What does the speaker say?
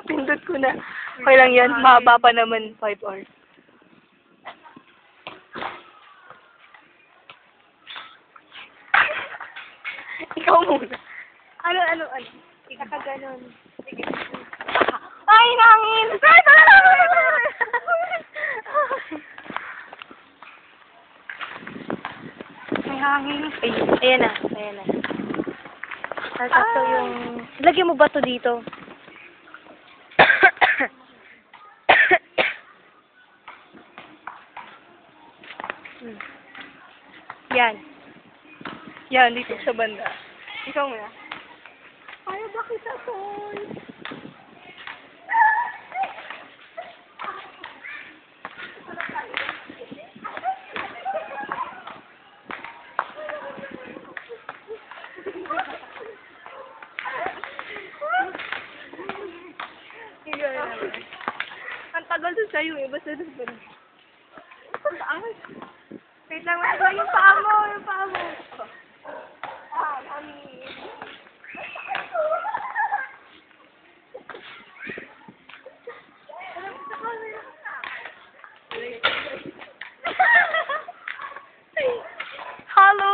Pindot ko na. Okay lang yan. Mahaba pa naman. 5 hours. Ikaw muna. Ano? Nakaganon. Sige. Ay, nangin! May hangin. Ay, ayan na. Tapos yung... Lagyan mo ba to dito? Yan, dito sa banda. Ikaw muna. Ay, bakit ako? Ang tagal doon sa'yo eh. Basta doon ba? Ang taas. Wait lang. Yung paa mo. Mami. Hello.